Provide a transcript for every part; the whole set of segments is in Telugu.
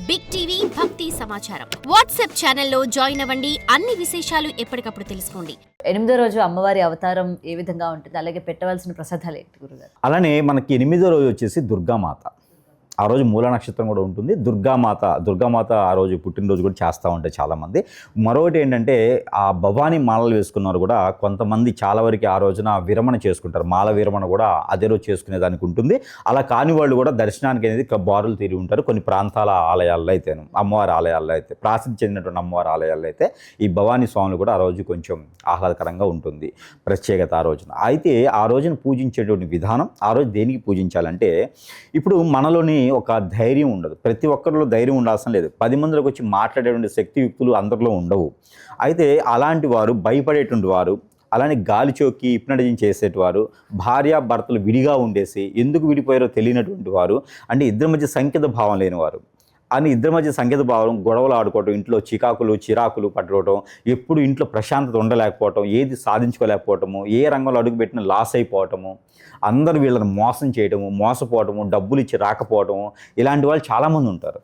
బిగ్ టీవీ భక్తి సమాచారం వాట్సాప్ ఛానల్లో జాయిన్ అవ్వండి. అన్ని విశేషాలు ఎప్పటికప్పుడు తెలుసుకోండి. 8వ రోజు అమ్మవారి అవతారం ఏ విధంగా ఉంటుంది, అలాగే పెట్టవలసిన ప్రసాదాలు ఏంటి గురుగారు? అలానే మనకి 8వ రోజు వచ్చేసి దుర్గామాత. ఆ రోజు మూల నక్షత్రం కూడా ఉంటుంది. దుర్గామాత ఆ రోజు పుట్టినరోజు కూడా చేస్తూ ఉంటాయి చాలామంది. మరొకటి ఏంటంటే ఆ భవానీ మాలలు వేసుకున్నారు కూడా కొంతమంది చాలా వరకు ఆ రోజున విరమణ చేసుకుంటారు. మాల విరమణ కూడా అదే రోజు చేసుకునేదానికి ఉంటుంది. అలా కాని వాళ్ళు కూడా దర్శనానికి అనేది బారులు తీరి ఉంటారు. కొన్ని ప్రాంతాల ఆలయాల్లో అయితే, అమ్మవారి ఆలయాల్లో అయితే, ప్రసిద్ధి చెందినటువంటి అమ్మవారి ఆలయాల్లో అయితే ఈ భవానీ స్వాములు కూడా ఆ రోజు కొంచెం ఆహ్లాదకరంగా ఉంటుంది, ప్రత్యేకత ఆ రోజున. అయితే ఆ రోజున పూజించేటువంటి విధానం, ఆ రోజు దేనికి పూజించాలంటే, ఇప్పుడు మనలోని ఒక ధైర్యం ఉండదు. ప్రతి ఒక్కరిలో ధైర్యం ఉండాల్సిన లేదు. 10 మందిలోకి వచ్చి మాట్లాడేటువంటి శక్తియుక్తులు అందరిలో ఉండవు. అయితే అలాంటి వారు, భయపడేటువంటి వారు, అలానే గాలి చోకి హిప్నటైజింగ్ చేసేటివారు, భార్యాభర్తలు విడిగా ఉండేసి ఎందుకు విడిపోయారో తెలియనటువంటి వారు, అంటే ఇద్దరి మధ్య సంకేత భావం లేనివారు, అని ఇద్దరి మధ్య సంకేత భావం, గొడవలు ఆడుకోవటం, ఇంట్లో చిరాకులు పట్టుకోవటం, ఎప్పుడు ఇంట్లో ప్రశాంతత ఉండలేకపోవటం, ఏది సాధించుకోలేకపోవటము, ఏ రంగంలో అడుగుపెట్టినా లాస్ అయిపోవటము, అందరూ వీళ్ళని మోసం చేయటము, మోసపోవటము, డబ్బులు ఇచ్చి రాకపోవటము, ఇలాంటి వాళ్ళు చాలామంది ఉంటారు.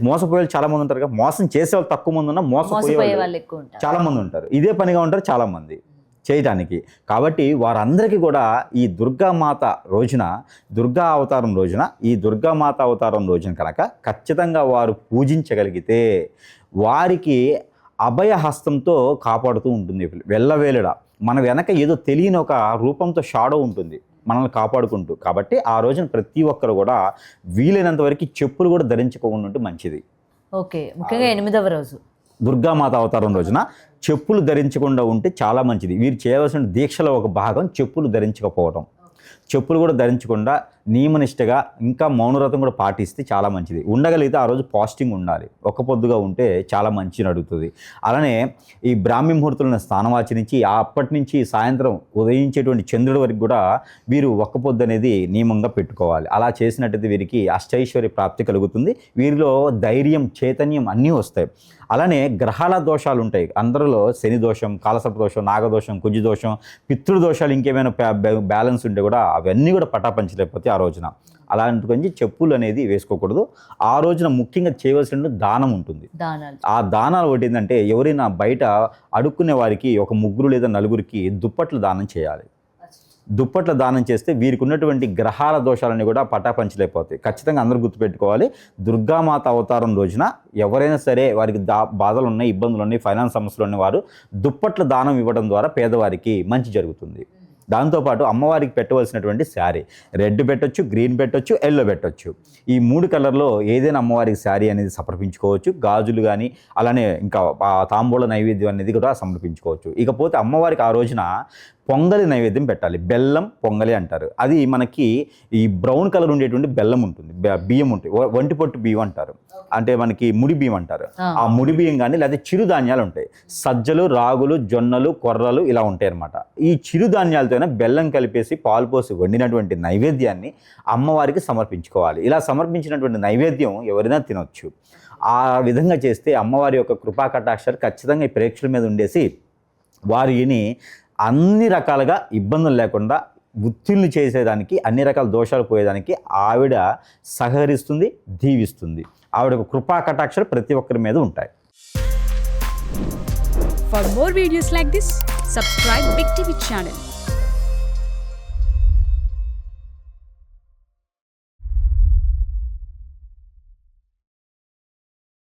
మోసపోయే వాళ్ళు చాలామంది ఉంటారు. మోసం చేసే వాళ్ళు తక్కువ మంది ఉన్నా మోసపోయే వాళ్ళు చాలామంది ఉంటారు. ఇదే పనిగా ఉంటారు చాలామంది చేయటానికి. కాబట్టి వారందరికీ కూడా ఈ దుర్గామాత రోజున, దుర్గా అవతారం రోజున, ఈ దుర్గామాత అవతారం రోజున కనుక ఖచ్చితంగా వారు పూజించగలిగితే వారికి అభయహస్తంతో కాపాడుతూ ఉంటుంది. వెళ్ళవేళడ మన వెనక ఏదో తెలియని ఒక రూపంతో షాడో ఉంటుంది మనల్ని కాపాడుకుంటూ. కాబట్టి ఆ రోజున ప్రతి ఒక్కరు కూడా వీలైనంత వరకు చెప్పులు కూడా ధరించుకోకుండా ఉంటే మంచిది. ఓకే, ముఖ్యంగా 8వ రోజు దుర్గామాత అవతారం రోజున చెప్పులు ధరించకుండా ఉంటే చాలా మంచిది. వీరు చేయవలసిన దీక్షలో ఒక భాగం చెప్పులు ధరించకపోవడం. చెప్పులు కూడా ధరించకుండా నియమనిష్టగా ఇంకా మౌనవ్రతం కూడా పాటిస్తే చాలా మంచిది. ఉండగలిగితే ఆ రోజు పాజిటింగ్ ఉండాలి. ఒక్క పొద్దుగా ఉంటే చాలా మంచిని అడుగుతుంది. అలానే ఈ బ్రాహ్మీ ముహూర్తులను స్నానమాచరించి అప్పటి నుంచి సాయంత్రం ఉదయించేటువంటి చంద్రుడి వరకు కూడా వీరు ఒక్క పొద్దు అనేది నియమంగా పెట్టుకోవాలి. అలా చేసినట్టయితే వీరికి అష్టైశ్వర్య ప్రాప్తి కలుగుతుంది. వీరిలో ధైర్యం, చైతన్యం అన్నీ వస్తాయి. అలానే గ్రహాల దోషాలు ఉంటాయి అందరిలో. శని దోషం, కాలసర్ప దోషం, నాగదోషం, కుజు దోషం, పితృదోషాలు ఇంకేమైనా బ్యాలెన్స్ ఉంటే కూడా అవన్నీ కూడా పటాపంచలేకపోతే ఆ రోజున అలాంటి కొంచెం చెప్పులు అనేది వేసుకోకూడదు. ఆ రోజున ముఖ్యంగా చేయవలసిన దానం ఉంటుంది. ఆ దానాలు ఒకటి ఏంటంటే, ఎవరైనా బయట అడుక్కునే వారికి ఒక 3 లేదా 4 దుప్పట్లు దానం చేయాలి. దుప్పట్ల దానం చేస్తే వీరికి ఉన్నటువంటి గ్రహాల దోషాలన్నీ కూడా పటాపంచలేకపోతాయి. ఖచ్చితంగా అందరూ గుర్తుపెట్టుకోవాలి. దుర్గామాత అవతారం రోజున ఎవరైనా సరే వారికి బాధలు ఉన్నాయి, ఇబ్బందులు ఉన్నాయి, ఫైనాన్స్ సమస్యలు ఉన్నవారు దుప్పట్ల దానం ఇవ్వడం ద్వారా పేదవారికి మంచి జరుగుతుంది. దాంతోపాటు అమ్మవారికి పెట్టవలసినటువంటి శారీ రెడ్ పెట్టొచ్చు, గ్రీన్ పెట్టొచ్చు, ఎల్లో పెట్టొచ్చు. ఈ 3 కలర్లో ఏదైనా అమ్మవారికి శారీ అనేది సమర్పించుకోవచ్చు. గాజులు కానీ, అలానే ఇంకా తాంబూల నైవేద్యం అనేది కూడా సమర్పించుకోవచ్చు. ఇకపోతే అమ్మవారికి ఆ రోజున పొంగలి నైవేద్యం పెట్టాలి. బెల్లం పొంగలి అంటారు. అది మనకి ఈ బ్రౌన్ కలర్ ఉండేటువంటి బెల్లం ఉంటుంది, బియ్యం ఉంటాయి, ఒంటి పొట్టు బియ్యం అంటారు, అంటే మనకి ముడి బియ్యం అంటారు. ఆ ముడి బియ్యం కానీ లేదా చిరుధాన్యాలు ఉంటాయి, సజ్జలు, రాగులు, జొన్నలు, కొర్రలు ఇలా ఉంటాయి అన్నమాట. ఈ చిరుధాన్యాలతోనే బెల్లం కలిపేసి పాలు పోసి వండినటువంటి నైవేద్యాన్ని అమ్మవారికి సమర్పించుకోవాలి. ఇలా సమర్పించినటువంటి నైవేద్యం ఎవరైనా తినొచ్చు. ఆ విధంగా చేస్తే అమ్మవారి యొక్క కృపా కటాక్షాలు ఖచ్చితంగా ఈ ప్రేక్షకుల మీద ఉండేసి వారిని అన్ని రకాలుగా ఇబ్బందులు లేకుండా వృత్తుల్ని చేసేదానికి, అన్ని రకాల దోషాలు పోయేదానికి ఆవిడ సహకరిస్తుంది, దీవిస్తుంది. ఆవిడ కృపా కటాక్షాలు ప్రతి ఒక్కరి మీద ఉంటాయి. For more videos like this, subscribe Big TV channel.